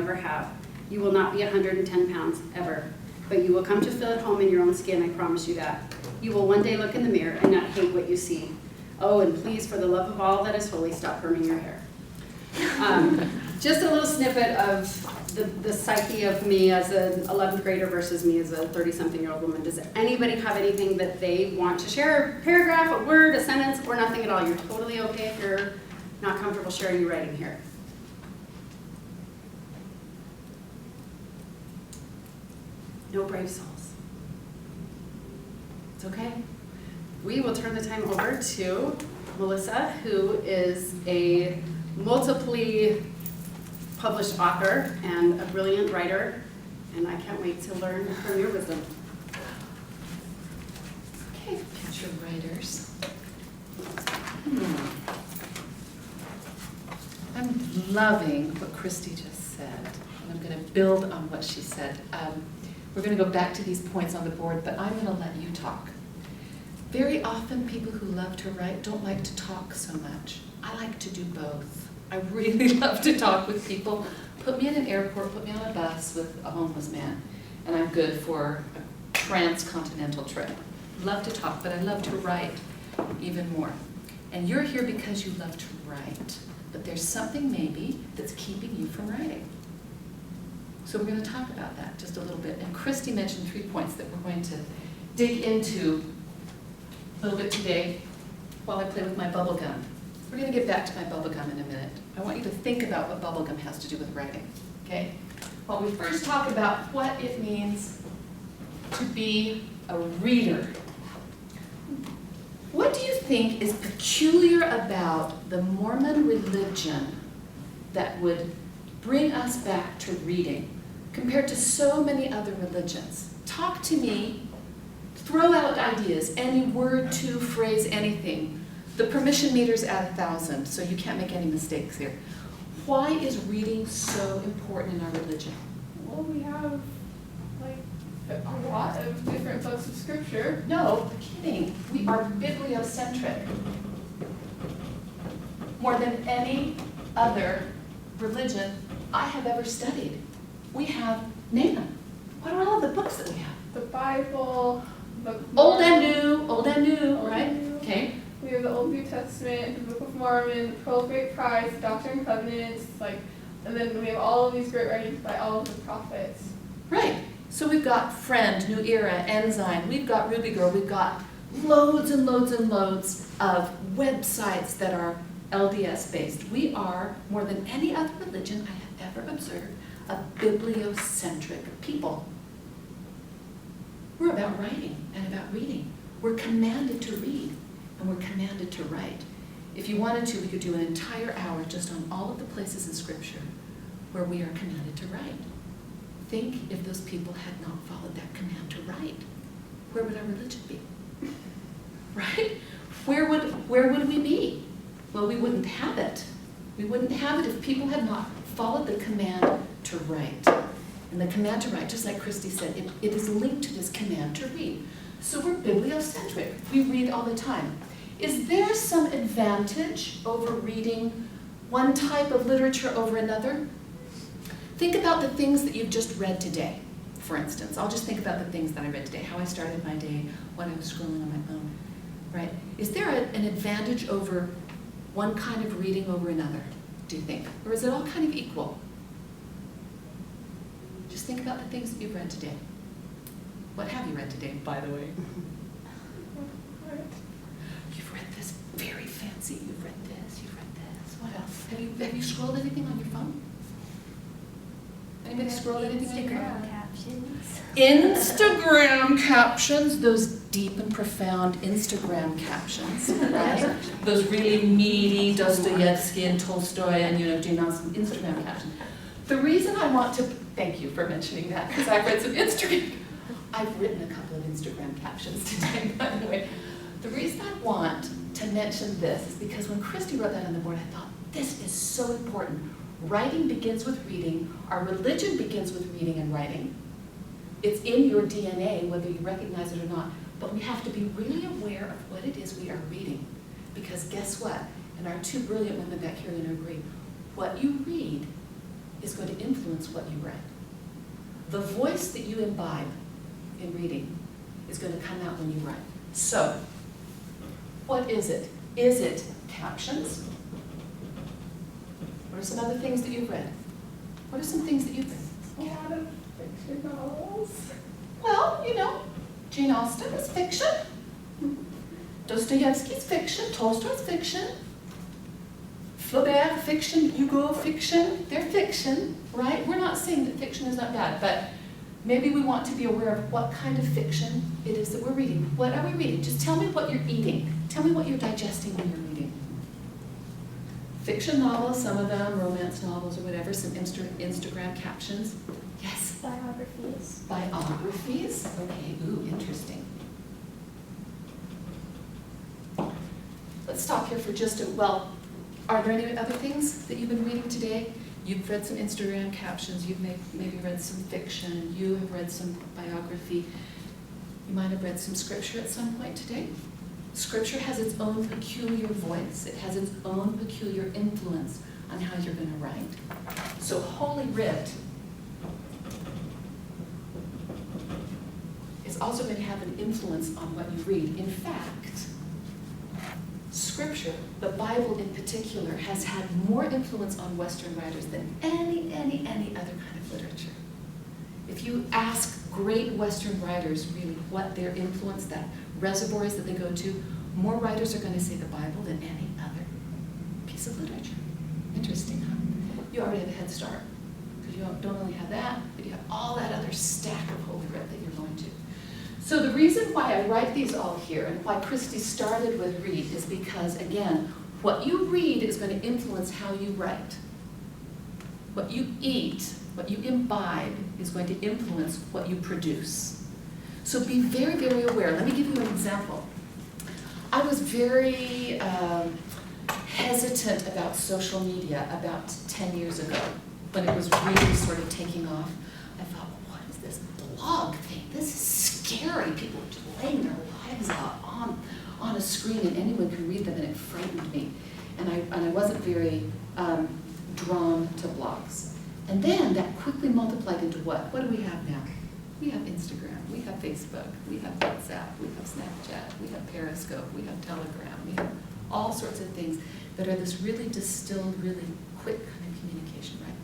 ever have. You will not be 110 pounds, ever. But you will come to feel at home in your own skin, I promise you that. You will one day look in the mirror and not hate what you see. Oh, and please, for the love of all that is holy, stop perming your hair. Just a little snippet of the psyche of me as an 11th grader versus me as a 30-something-year-old woman. Does anybody have anything that they want to share? A paragraph, a word, a sentence, or nothing at all? You're totally okay if you're not comfortable sharing your writing here. No brave souls. It's okay. We will turn the time over to Melissa, who is a multiply published author and a brilliant writer, and I can't wait to learn from your wisdom. Okay, future writers. I'm loving what Christie just said, and I'm going to build on what she said. We're going to go back to these points on the board, but I'm going to let you talk. Very often people who love to write don't like to talk so much. I like to do both. I really love to talk with people. Put me in an airport, put me on a bus with a homeless man, and I'm good for a transcontinental trip. Love to talk, but I love to write even more. And you're here because you love to write, but there's something maybe that's keeping you from writing. So we're going to talk about that just a little bit. And Christie mentioned 3 points that we're going to dig into a little bit today while I play with my bubble gum. We're going to get back to my bubble gum in a minute. I want you to think about what bubble gum has to do with writing, okay? While we first talk about what it means to be a reader. What do you think is peculiar about the Mormon religion that would bring us back to reading compared to so many other religions? Talk to me, throw out ideas, any word, two, phrase, anything. The permission meter's at 1,000, so you can't make any mistakes here. Why is reading so important in our religion? Well, we have like a lot of different books of scripture. No, kidding. We are bibliocentric. More than any other religion I have ever studied. We have, name them. What are all of the books that we have? The Bible, the Old and new, right? Okay. We have the Old New Testament, the Book of Mormon, the Pearl of Great Price, Doctrine and Covenants, and then we have all of these great writings by all of the prophets. Right. So we've got Friend, New Era, Ensign, we've got RubyGirl, we've got loads and loads and loads of websites that are LDS based. We are, more than any other religion I have ever observed, a bibliocentric people. We're about writing and about reading. We're commanded to read and we're commanded to write. If you wanted to, we could do an entire hour just on all of the places in Scripture where we are commanded to write. Think if those people had not followed that command to write, where would our religion be? Right? Where would we be? Well, we wouldn't have it. We wouldn't have it if people had not followed the command to write. And the command to write, just like Christie said, it is linked to this command to read. So we're bibliocentric. We read all the time. Is there some advantage over reading one type of literature over another? Think about the things that you've just read today, for instance. I'll just think about the things that I read today, how I started my day, when I was scrolling on my phone, right? Is there an advantage over one kind of reading over another, do you think? Or is it all kind of equal? Just think about the things that you've read today. What have you read today, by the way? You've read this very fancy, you've read this, you've read this. What else? Have you scrolled anything on your phone? Anybody scrolled anything on your phone? Captions. Instagram captions, those deep and profound Instagram captions, right? Those really meaty Dostoevsky and Tolstoy and Instagram captions. The reason I want to, thank you for mentioning that, because I've read some Instagram. I've written a couple of Instagram captions today, by the way. The reason I want to mention this is because when Christie wrote that on the board, I thought, this is so important. Writing begins with reading. Our religion begins with reading and writing. It's in your DNA, whether you recognize it or not. But we have to be really aware of what it is we are reading. Because guess what? And our two brilliant women back here are going to agree. What you read is going to influence what you write. The voice that you imbibe in reading is going to come out when you write. So, what is it? Is it captions? What are some other things that you've read? What are some things that you've read? A lot of fiction novels. Well, you know, Jane Austen is fiction. Dostoevsky's fiction. Tolstoy's fiction. Flaubert, fiction. Hugo, fiction. They're fiction, right? We're not saying that fiction is not bad, but maybe we want to be aware of what kind of fiction it is that we're reading. What are we reading? Just tell me what you're eating. Tell me what you're digesting when you're reading. Fiction novels, some of them, romance novels or whatever, some Instagram captions. Yes? Biographies. Biographies? Okay, ooh, interesting. Let's stop here for just well, are there any other things that you've been reading today? You've read some Instagram captions, you've maybe read some fiction, you have read some biography, you might have read some scripture at some point today. Scripture has its own peculiar voice, it has its own peculiar influence on how you're going to write. So Holy Writ is also going to have an influence on what you read. In fact, Scripture, the Bible in particular, has had more influence on Western writers than any other kind of literature. If you ask great Western writers really what their influence, that reservoir is that they go to, more writers are going to say the Bible than any other piece of literature. Interesting, huh? You already have a head start, because you don't only have that, but you have all that other stack of Holy Writ that you're going to. So the reason why I write these all here and why Christie started with read is because, again, what you read is going to influence how you write. What you eat, what you imbibe is going to influence what you produce. So be very, very aware. Let me give you an example. I was very hesitant about social media about 10 years ago when it was really sort of taking off. I thought, what is this blog thing? This is scary. People are just laying their lives out on a screen and anyone can read them, and it frightened me. And I wasn't very drawn to blogs. And then that quickly multiplied into what? What do we have now? We have Instagram, we have Facebook, we have WhatsApp, we have Snapchat, we have Periscope, we have Telegram, we have all sorts of things that are this really distilled, really quick kind of communication, right?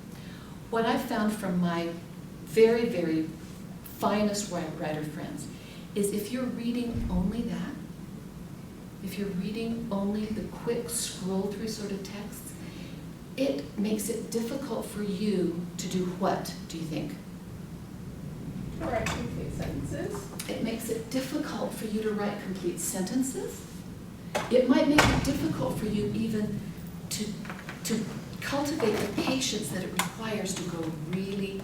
What I found from my very, very finest writer friends is if you're reading only that, if you're reading only the quick scroll through sort of texts, it makes it difficult for you to do what, do you think? Write complete sentences. It makes it difficult for you to write complete sentences. It might make it difficult for you even to cultivate the patience that it requires to go really,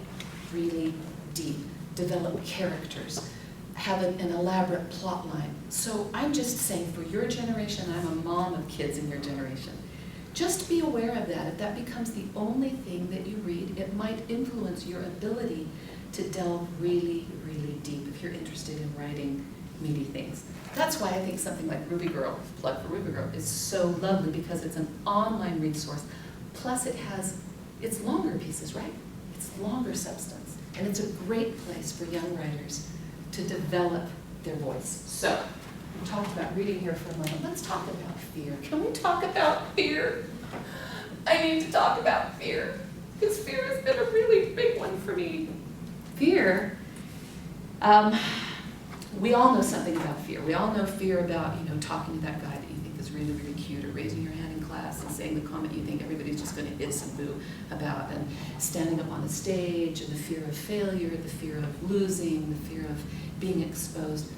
really deep, develop characters, have an elaborate plot line. So I'm just saying, for your generation, I'm a mom of kids in your generation, just be aware of that. If that becomes the only thing that you read, it might influence your ability to delve really, really deep if you're interested in writing meaty things. That's why I think something like RubyGirl, plug for RubyGirl, is so lovely, because it's an online resource. Plus it's longer pieces, right? It's longer substance. And it's a great place for young writers to develop their voice. So, we talked about reading here for a moment. Let's talk about fear. Can we talk about fear? I need to talk about fear, because fear has been a really big one for me. Fear, we all know something about fear. We all know fear about, talking to that guy that you think is really, really cute, or raising your hand in class and saying the comment you think everybody's just going to hiss and boo about, and standing up on the stage, and the fear of failure, the fear of losing, the fear of being exposed.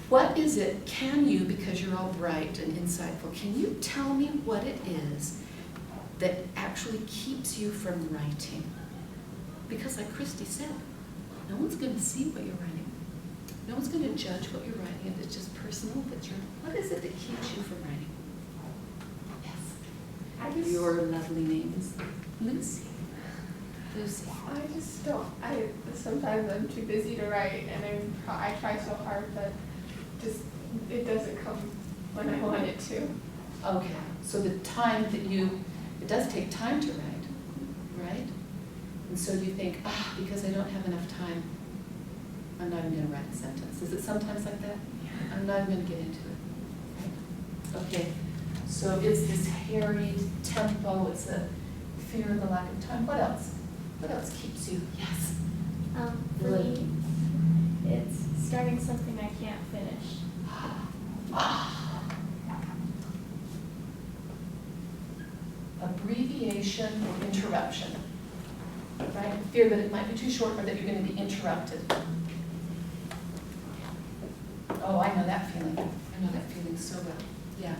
What is it, can you, because you're all bright and insightful, can you tell me what it is that actually keeps you from writing? Because like Christie said, no one's going to see what you're writing. No one's going to judge what you're writing if it's just personal, if it's your, what is it that keeps you from writing? Yes. Your lovely name is Lucy. Lucy. I just don't, sometimes I'm too busy to write, and I try so hard, but just, it doesn't come when I want it to. Okay, so the time that it does take time to write, right? And so you think, because I don't have enough time, I'm not even going to write a sentence. Is it sometimes like that? I'm not even going to get into it. Okay, so it's this harried tempo, it's a fear of the lack of time. What else? What else keeps you? Yes. For me, it's starting something I can't finish. Abbreviation or interruption, right? Fear that it might be too short or that you're going to be interrupted. Oh, I know that feeling. I know that feeling so well. Yeah.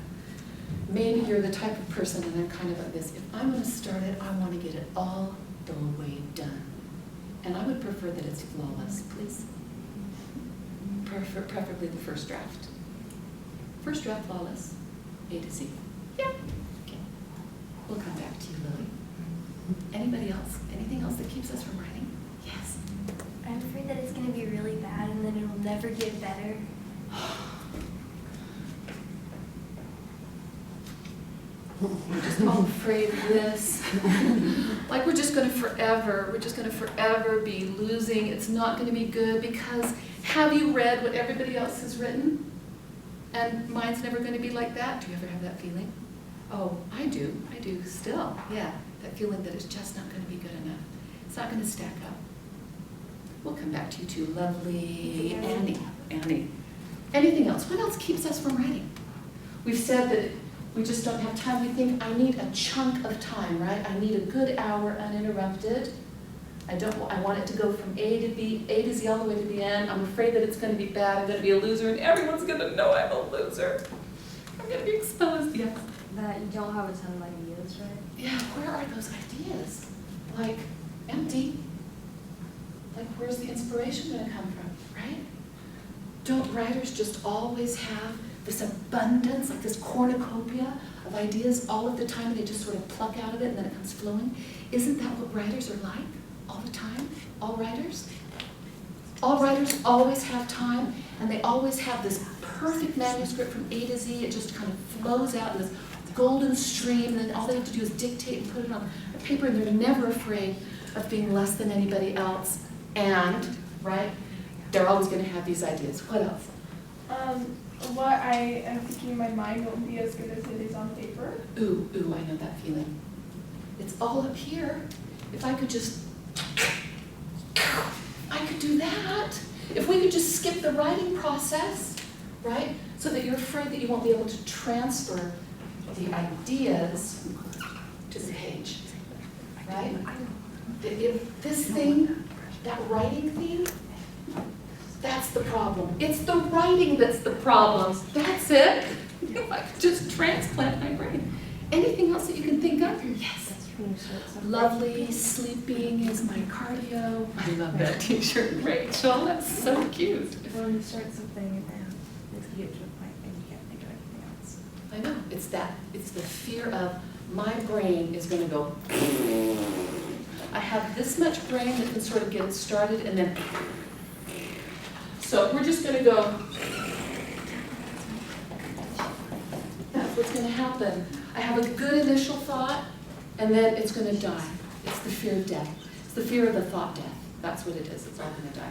Maybe you're the type of person, and I'm kind of like this. If I'm going to start it, I want to get it all the way done. And I would prefer that it's flawless, please. Preferably the first draft. First draft flawless, A to Z. Yeah. Okay. We'll come back to you, Lily. Anybody else? Anything else that keeps us from writing? Yes. I'm afraid that it's going to be really bad and then it'll never get better. We're just all afraid of this. Like we're just going to forever be losing. It's not going to be good because have you read what everybody else has written? And mine's never going to be like that. Do you ever have that feeling? Oh, I do still. Yeah, that feeling that it's just not going to be good enough. It's not going to stack up. We'll come back to you too, lovely Annie. Anything else? What else keeps us from writing? We've said that we just don't have time. We think, I need a chunk of time, right? I need a good hour uninterrupted. I want it to go from A to Z all the way to the end. I'm afraid that it's going to be bad. I'm going to be a loser, and everyone's going to know I'm a loser. I'm going to be exposed. Yes. That you don't have a ton of ideas, right? Yeah, where are those ideas? Like, empty. Like, where's the inspiration going to come from, right? Don't writers just always have this abundance, like this cornucopia of ideas all of the time, and they just sort of pluck out of it and then it comes flowing? Isn't that what writers are like all the time? All writers? All writers always have time, and they always have this perfect manuscript from A to Z. It just kind of flows out in this golden stream, and then all they have to do is dictate and put it on paper, and they're never afraid of being less than anybody else. And, right, they're always going to have these ideas. What else? What I am thinking in my mind won't be as good as it is on paper. Ooh, I know that feeling. It's all up here. If I could just, I could do that. If we could just skip the writing process, right, so that you're afraid that you won't be able to transfer the ideas to the page, right? If this thing, that writing thing, that's the problem. It's the writing that's the problem. That's it. If I could just transplant my brain. Anything else that you can think of? Yes. Lovely, sleeping is my cardio. I love that t-shirt, Rachel. That's so cute. When you start something and then you get to a point and you can't think of anything else. I know. It's the fear of my brain is going to go. I have this much brain that can sort of get it started and then. So we're just going to go. That's what's going to happen. I have a good initial thought, and then it's going to die. It's the fear of death. It's the fear of the thought death. That's what it is. It's all going to die.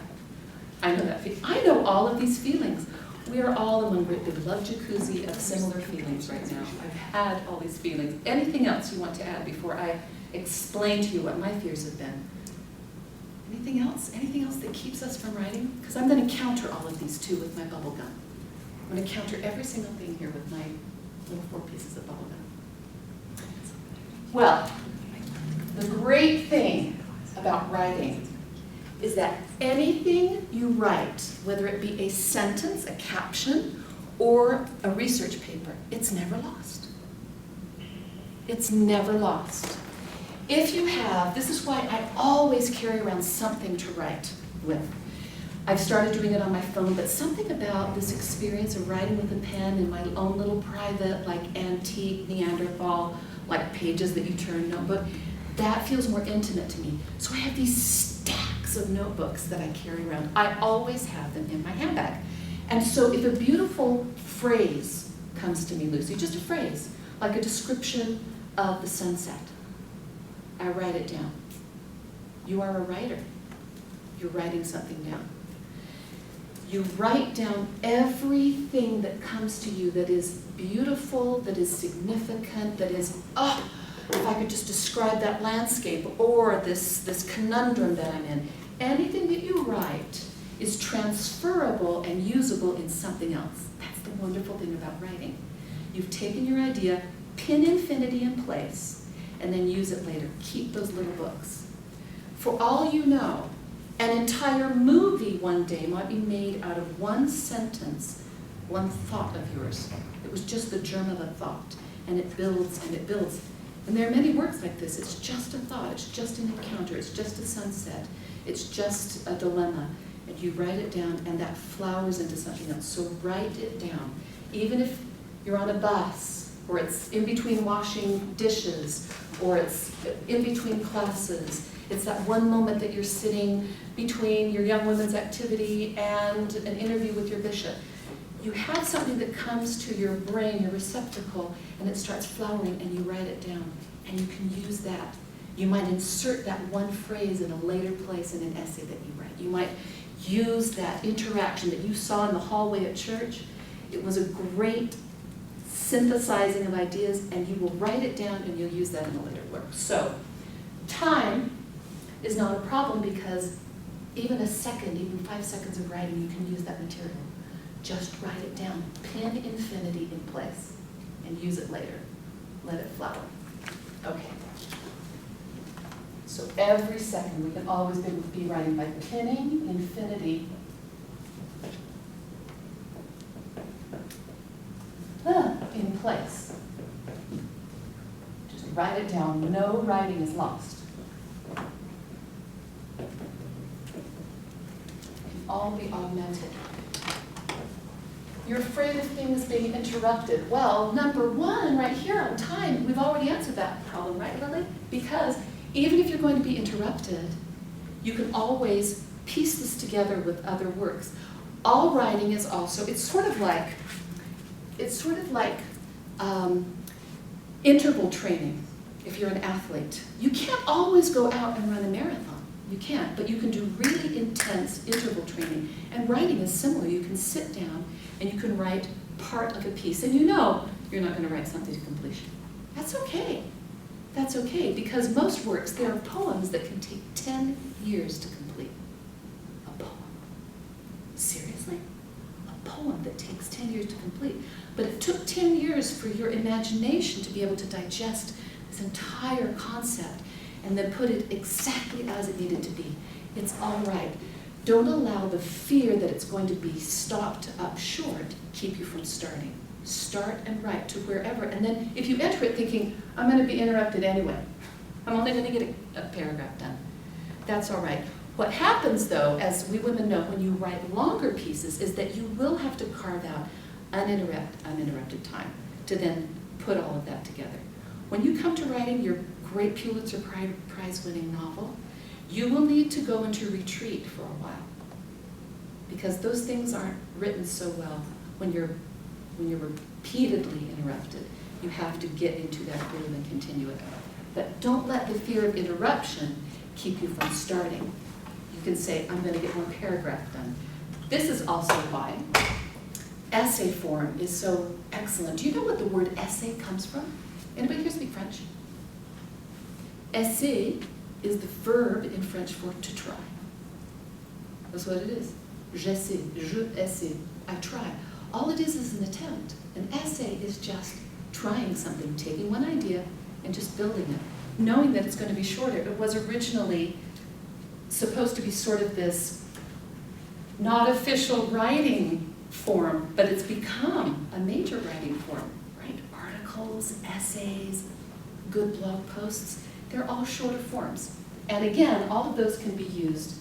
I know that feeling. I know all of these feelings. We are all in one great big love jacuzzi of similar feelings right now. I've had all these feelings. Anything else you want to add before I explain to you what my fears have been? Anything else? Anything else that keeps us from writing? Because I'm going to counter all of these too with my bubble gum. I'm going to counter every single thing here with my little 4 pieces of bubble gum. Well, the great thing about writing is that anything you write, whether it be a sentence, a caption, or a research paper, it's never lost. It's never lost. If you have, this is why I always carry around something to write with. I've started doing it on my phone, but something about this experience of writing with a pen in my own little private, like antique Neanderthal, like pages that you turn notebook, that feels more intimate to me. So I have these stacks of notebooks that I carry around. I always have them in my handbag. And so if a beautiful phrase comes to me, Lucy, just a phrase, like a description of the sunset, I write it down. You are a writer. You're writing something down. You write down everything that comes to you that is beautiful, that is significant, that is, oh, if I could just describe that landscape or this conundrum that I'm in. Anything that you write is transferable and usable in something else. That's the wonderful thing about writing. You've taken your idea, pin infinity in place, and then use it later. Keep those little books. For all you know, an entire movie one day might be made out of one sentence, one thought of yours. It was just the germ of a thought, and it builds and it builds. And there are many works like this. It's just a thought, it's just an encounter, it's just a sunset, it's just a dilemma. And you write it down, and that flowers into something else. So write it down. Even if you're on a bus, or it's in between washing dishes, or it's in between classes. It's that one moment that you're sitting between your young women's activity and an interview with your bishop. You have something that comes to your brain, your receptacle, and it starts flowering, and you write it down. And you can use that. You might insert that one phrase in a later place in an essay that you write. You might use that interaction that you saw in the hallway at church. It was a great synthesizing of ideas, and you will write it down and you'll use that in a later work. So, time is not a problem because even a second, even 5 seconds of writing, you can use that material. Just write it down. Pin infinity in place and use it later. Let it flower. Okay. So every second we can always be writing by pinning infinity in place. Just write it down. No writing is lost. It can all be augmented. You're afraid of things being interrupted. Well, number one, right here on time, we've already answered that problem, right, Lily? Because even if you're going to be interrupted, you can always piece this together with other works. All writing is also, it's sort of like interval training if you're an athlete. You can't always go out and run a marathon. You can't, but you can do really intense interval training. And writing is similar. You can sit down and you can write part of a piece. And you know you're not going to write something to completion. That's okay. That's okay, because most works, there are poems that can take 10 years to complete. A poem. Seriously? A poem that takes 10 years to complete. But it took 10 years for your imagination to be able to digest this entire concept and then put it exactly as it needed to be. It's all right. Don't allow the fear that it's going to be stopped up short keep you from starting. Start and write to wherever. And then if you enter it thinking, I'm going to be interrupted anyway. I'm only going to get a paragraph done. That's all right. What happens, though, as we women know, when you write longer pieces, is that you will have to carve out uninterrupted time to then put all of that together. When you come to writing your great Pulitzer Prize-winning novel, you will need to go into retreat for a while, because those things aren't written so well when you're repeatedly interrupted. You have to get into that groove and continue it. But don't let the fear of interruption keep you from starting. You can say, I'm going to get one paragraph done. This is also why essay form is so excellent. Do you know what the word essay comes from? Anybody here speak French? Essayer is the verb in French for to try. That's what it is. J'essaie, je essaie, I try. All it is an attempt. An essay is just trying something, taking one idea and just building it, knowing that it's going to be shorter. It was originally supposed to be sort of this not official writing form, but it's become a major writing form, right? Articles, essays, good blog posts, they're all shorter forms. And again, all of those can be used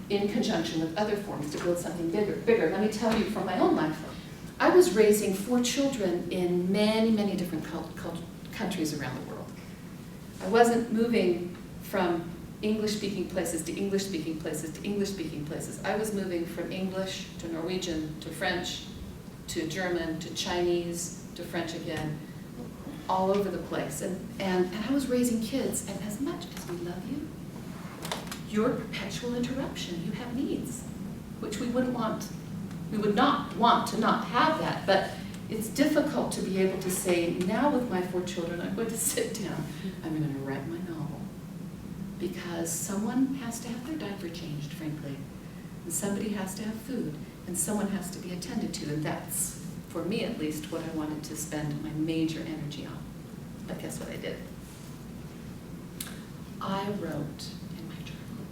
in conjunction with other forms to build something bigger. Let me tell you from my own life. I was raising 4 children in many, many different countries around the world. I wasn't moving from English-speaking places to English-speaking places to English-speaking places. I was moving from English to Norwegian to French to German to Chinese to French again, all over the place. And I was raising kids, and as much as we love you, You're perpetual interruption. You have needs, which we would not want to not have that, but it's difficult to be able to say, now with my 4 children, I'm going to sit down, I'm going to write my novel. Because someone has to have their diaper changed, frankly, and somebody has to have food, and someone has to be attended to, and that's, for me at least, what I wanted to spend my major energy on. But guess what I did? I wrote in my journal.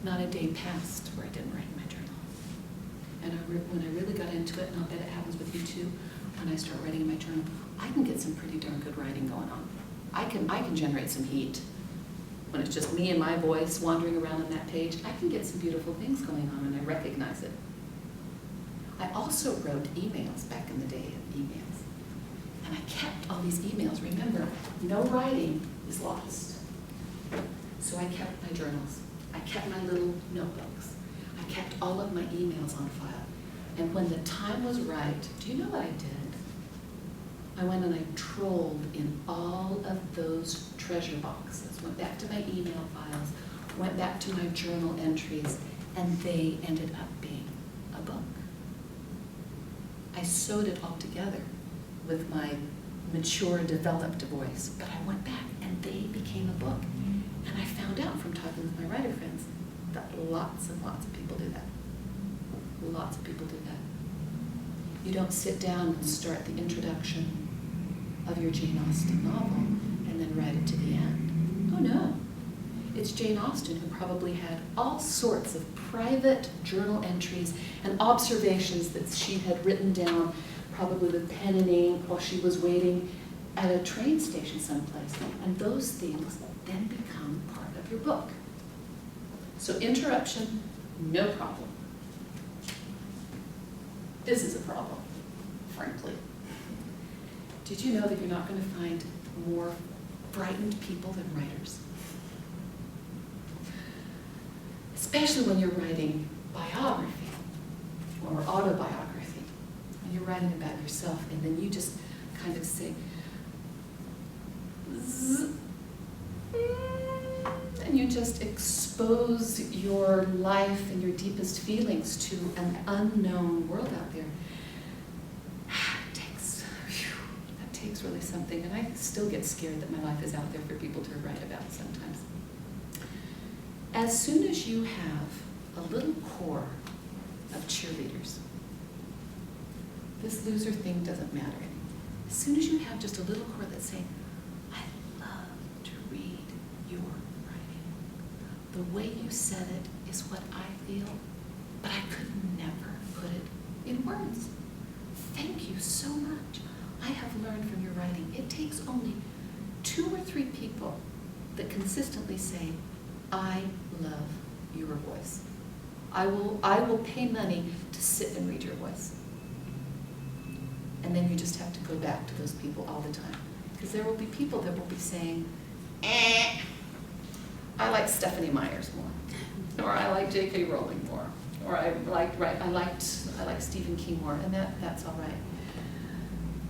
Not a day passed where I didn't write in my journal. And when I really got into it, and I'll bet it happens with you too, when I start writing in my journal, I can get some pretty darn good writing going on. I can generate some heat. When it's just me and my voice wandering around on that page, I can get some beautiful things going on, and I recognize it. I also wrote emails back in the day, emails. And I kept all these emails. Remember, no writing is lost. So I kept my journals. I kept my little notebooks. I kept all of my emails on file. And when the time was right, do you know what I did? I went and I trolled in all of those treasure boxes, went back to my email files, went back to my journal entries, and they ended up being a book. I sewed it all together with my mature, developed voice, but I went back and they became a book. And I found out from talking with my writer friends that lots and lots of people do that. Lots of people do that. You don't sit down and start the introduction of your Jane Austen novel and then write it to the end. Oh no. It's Jane Austen who probably had all sorts of private journal entries and observations that she had written down, probably with pen and ink, while she was waiting at a train station someplace. And those things then become part of your book. So interruption, no problem. This is a problem, frankly. Did you know that you're not going to find more frightened people than writers? Especially when you're writing biography or autobiography. And you're writing about yourself, and then you just kind of say, zzz, and you just expose your life and your deepest feelings to an unknown world out there. That takes really something, and I still get scared that my life is out there for people to write about sometimes. As soon as you have a little core of cheerleaders, this loser thing doesn't matter anymore. As soon as you have just a little core that's saying, I love to read your writing. The way you said it is what I feel, but I could never put it in words. Thank you so much. I have learned from your writing. It takes only 2 or 3 people that consistently say, I love your voice. I will pay money to sit and read your voice. And then you just have to go back to those people all the time. Because there will be people that will be saying, I like Stephanie Myers more, or I like J.K. Rowling more, or I like Stephen King more, and that's all right.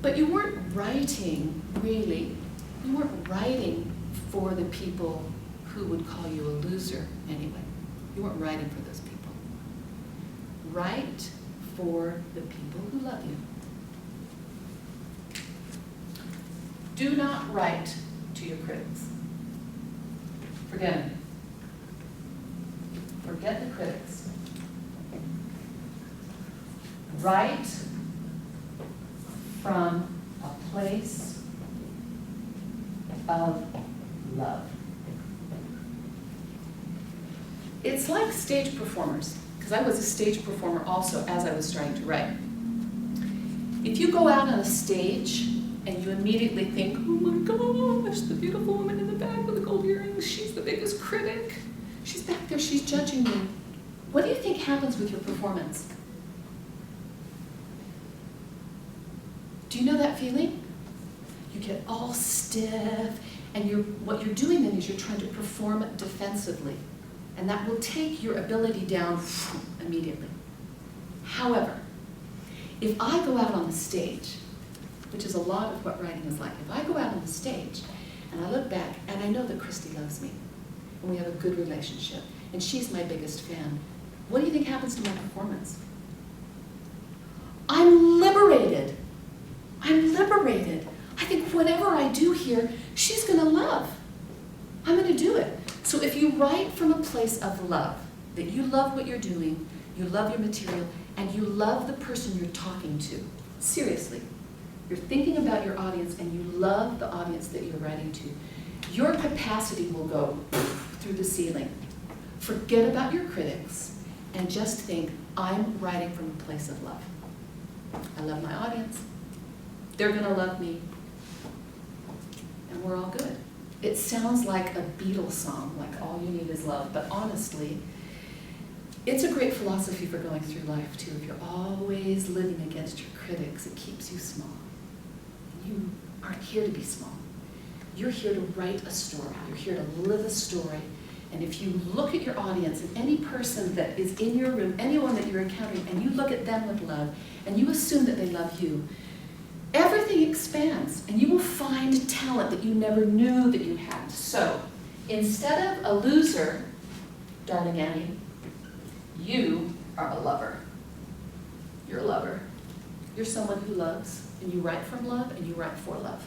But you weren't writing, really, you weren't writing for the people who would call you a loser anyway. You weren't writing for those people. Write for the people who love you. Do not write to your critics. Forget them. Forget the critics. Write from a place of love. It's like stage performers, because I was a stage performer also as I was starting to write. If you go out on a stage and you immediately think, oh my gosh, the beautiful woman in the back with the gold earrings, she's the biggest critic. She's back there, she's judging me. What do you think happens with your performance? Do you know that feeling? You get all stiff, and what you're doing then is you're trying to perform defensively. And that will take your ability down immediately. However, if I go out on the stage, which is a lot of what writing is like, if I go out on the stage and I look back and I know that Christie loves me, and we have a good relationship, and she's my biggest fan, what do you think happens to my performance? I'm liberated. I'm liberated. I think whatever I do here, she's going to love. I'm going to do it. So if you write from a place of love, that you love what you're doing, you love your material, and you love the person you're talking to, seriously, you're thinking about your audience and you love the audience that you're writing to, your capacity will go through the ceiling. Forget about your critics and just think, I'm writing from a place of love. I love my audience. They're going to love me. And we're all good. It sounds like a Beatles song, like all you need is love, but honestly, it's a great philosophy for going through life too. If you're always living against your critics, it keeps you small. You aren't here to be small. You're here to write a story. You're here to live a story. And if you look at your audience and any person that is in your room, anyone that you're encountering, and you look at them with love, and you assume that they love you, everything expands, and you will find talent that you never knew that you had. So, instead of a loser, darling Annie, you are a lover. You're a lover. You're someone who loves, and you write from love, and you write for love.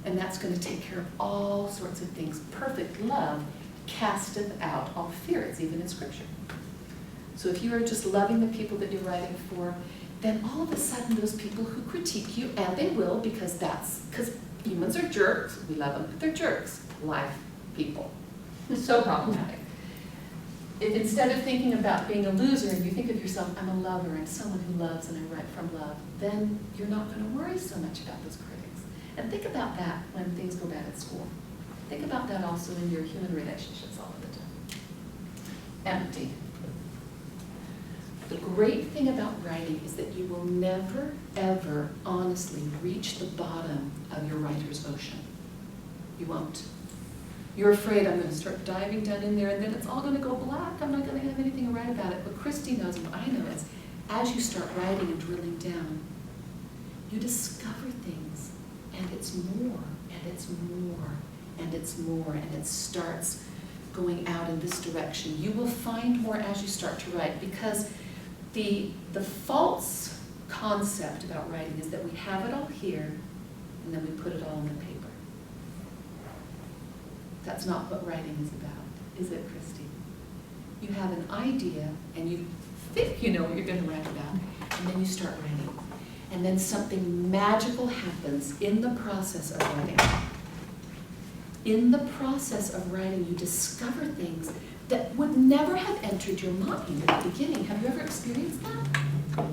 And that's going to take care of all sorts of things. Perfect love casteth out all fear. It's even in Scripture. So if you are just loving the people that you're writing for, then all of a sudden those people who critique you, and they will, because humans are jerks, we love them, but they're jerks, live people. So problematic. If instead of thinking about being a loser, and you think of yourself, I'm a lover, I'm someone who loves and I write from love, then you're not going to worry so much about those critics. And think about that when things go bad at school. Think about that also in your human relationships all of the time. Empty. The great thing about writing is that you will never, ever honestly reach the bottom of your writer's ocean. You won't. You're afraid I'm going to start diving down in there and then it's all going to go black. I'm not going to have anything to write about it. But Christie knows, and I know, is as you start writing and drilling down, you discover things, and it's more, and it's more, and it's more, and it starts going out in this direction. You will find more as you start to write, because the false concept about writing is that we have it all here, and then we put it all on the paper. That's not what writing is about, is it, Christie? You have an idea, and you think you know what you're going to write about, and then you start writing. And then something magical happens in the process of writing. In the process of writing, you discover things that would never have entered your mind at the beginning. Have you ever experienced that?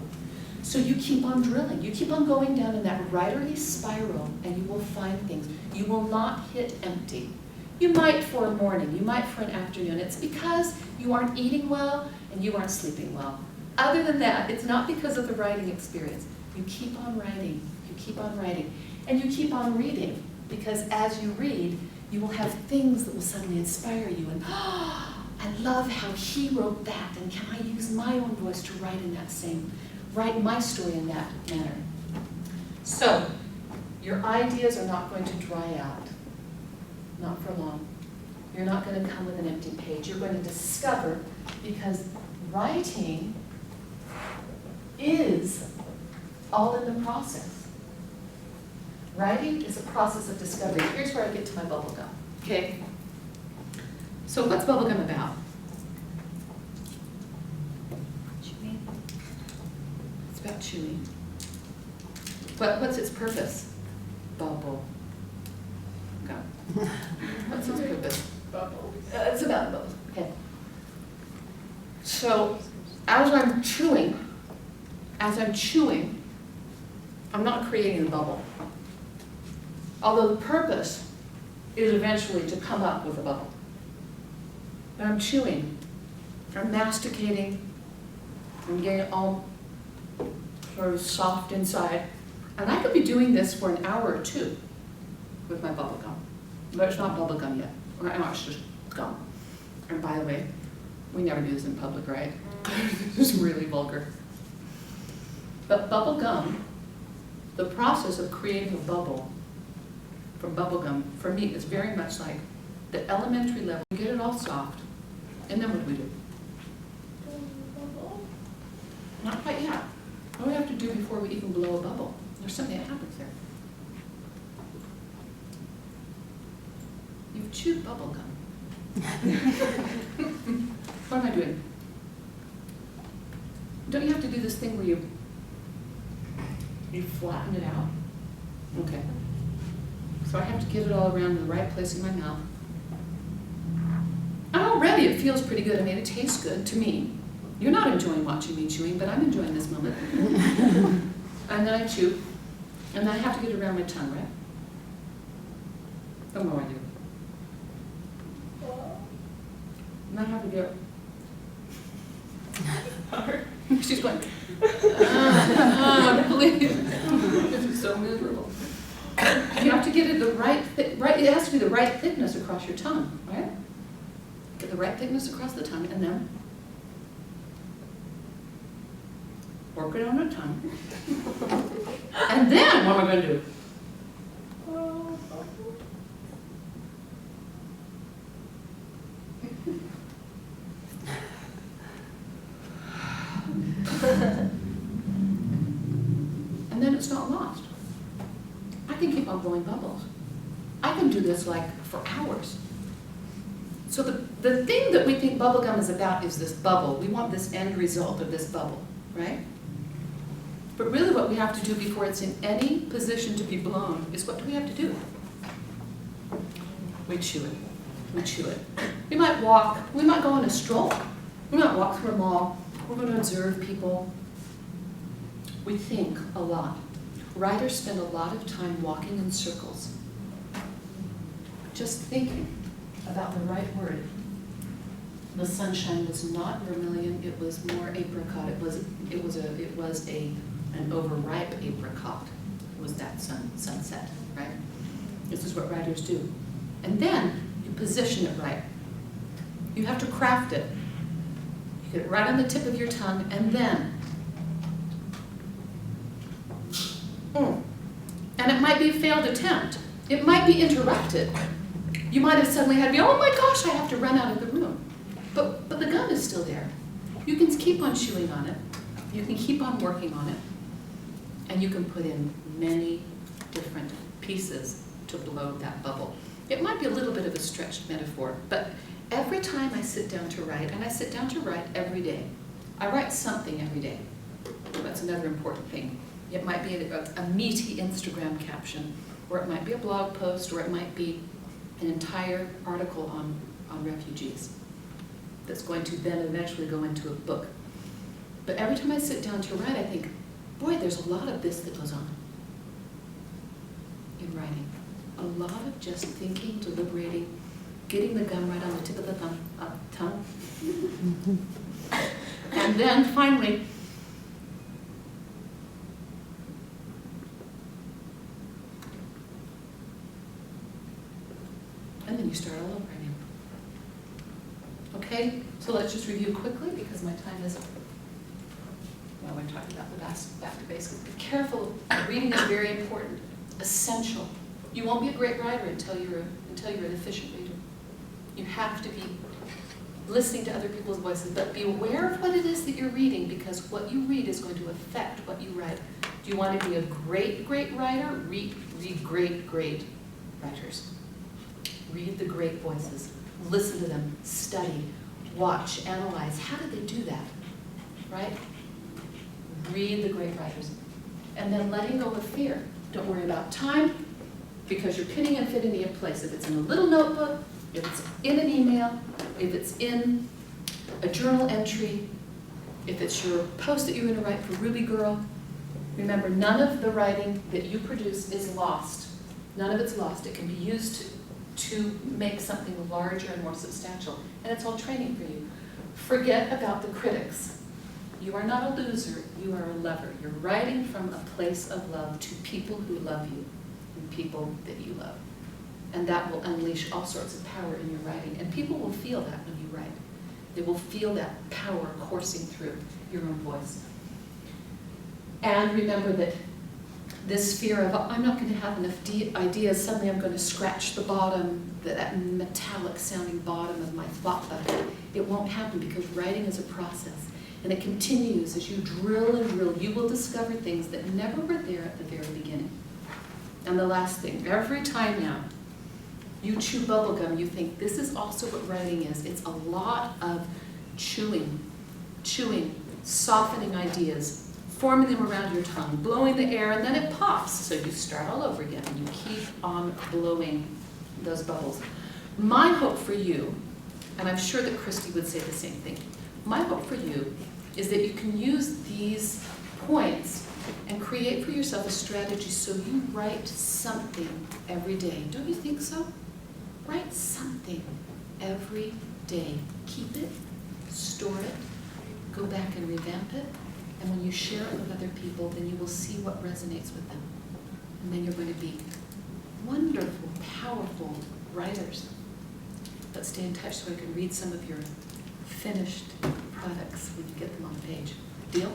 So you keep on drilling. You keep on going down in that writerly spiral, and you will find things. You will not hit empty. You might for a morning, you might for an afternoon. It's because you aren't eating well and you aren't sleeping well. Other than that, it's not because of the writing experience. You keep on writing, you keep on writing, and you keep on reading, because as you read, you will have things that will suddenly inspire you, and I love how he wrote that, and can I use my own voice to write my story in that manner. So, your ideas are not going to dry out, not for long. You're not going to come with an empty page. You're going to discover, because writing is all in the process. Writing is a process of discovery. Here's where I get to my bubble gum, okay? So what's bubble gum about? Chewing. It's about chewing. What's its purpose? Bubble gum. What's its purpose? Bubbles. It's about bubbles, okay. So as I'm chewing, I'm not creating a bubble. Although the purpose is eventually to come up with a bubble. But I'm chewing, I'm masticating, I'm getting it all sort of soft inside. And I could be doing this for an hour or two with my bubble gum. But it's not bubble gum yet. Or it's just gum. And by the way, we never do this in public, right? This is really vulgar. But bubble gum, the process of creating a bubble from bubble gum, for me, is very much like the elementary level, get it all soft, and then what do we do? Not quite yet. What do we have to do before we even blow a bubble? There's something that happens there. You've chewed bubble gum. What am I doing? Don't you have to do this thing where you flatten it out? Okay. So I have to get it all around in the right place in my mouth. And already it feels pretty good. I mean, it tastes good to me. You're not enjoying watching me chewing, but I'm enjoying this moment. And then I chew, and then I have to get it around my tongue, right? What more I do? And I have to get. She's going, please. This is so miserable. You have to get it the right, it has to be the right thickness across your tongue, right? Get the right thickness across the tongue, and then work it on the tongue. And then, what am I going to do? And then it's not lost. I can keep on blowing bubbles. I can do this like for hours. So the thing that we think bubblegum is about is this bubble. We want this end result of this bubble, right? But really what we have to do before it's in any position to be blown is, what do we have to do? We chew it. We chew it. We might walk. We might go on a stroll. We might walk through a mall. We're going to observe people. We think a lot. Writers spend a lot of time walking in circles, just thinking about the right word. The sunshine was not vermilion, it was more apricot. It was an overripe apricot. It was that sunset, right? This is what writers do. And then you position it right. You have to craft it. You get it right on the tip of your tongue, and then and it might be a failed attempt. It might be interrupted. You might have suddenly had to be, oh my gosh, I have to run out of the room. But the gum is still there. You can keep on chewing on it. You can keep on working on it. And you can put in many different pieces to blow that bubble. It might be a little bit of a stretched metaphor, but every time I sit down to write, and I sit down to write every day, I write something every day. That's another important thing. It might be a meaty Instagram caption, or it might be a blog post, or it might be an entire article on refugees that's going to then eventually go into a book. But every time I sit down to write, I think, boy, there's a lot of this that goes on in writing. A lot of just thinking, deliberating, getting the gum right on the tip of the tongue. And then finally, and then you start all over again. Okay, so let's just review quickly because my time is, well, we're talking about the back to basics. Be careful, reading is very important, essential. You won't be a great writer until you're an efficient reader. You have to be listening to other people's voices, but be aware of what it is that you're reading, because what you read is going to affect what you write. Do you want to be a great, great writer? Read great, great writers. Read the great voices. Listen to them. Study. Watch. Analyze. How did they do that? Right? Read the great writers. And then letting go of fear. Don't worry about time, because you're pinning infinity in place. If it's in a little notebook, if it's in an email, if it's in a journal entry, if it's your post that you're going to write for RubyGirl, remember, none of the writing that you produce is lost. None of it's lost. It can be used to make something larger and more substantial. And it's all training for you. Forget about the critics. You are not a loser, you are a lover. You're writing from a place of love to people who love you and people that you love. And that will unleash all sorts of power in your writing. And people will feel that when you write. They will feel that power coursing through your own voice. And remember that This fear of, I'm not going to have enough ideas, suddenly I'm going to scratch the bottom, that metallic sounding bottom of my thought bucket. It won't happen because writing is a process. And it continues as you drill and drill. You will discover things that never were there at the very beginning. And the last thing, every time now you chew bubble gum, you think this is also what writing is. It's a lot of chewing, softening ideas, forming them around your tongue, blowing the air, and then it pops. So you start all over again, and you keep on blowing those bubbles. My hope for you, and I'm sure that Christie would say the same thing, my hope for you is that you can use these points and create for yourself a strategy so you write something every day. Don't you think so? Write something every day. Keep it, store it, go back and revamp it, and when you share it with other people, then you will see what resonates with them. And then you're going to be wonderful, powerful writers. But stay in touch so I can read some of your finished products when you get them on the page. Deal?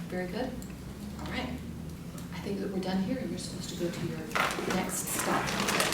Very good? All right. I think that we're done here, and you're supposed to go to your next stop.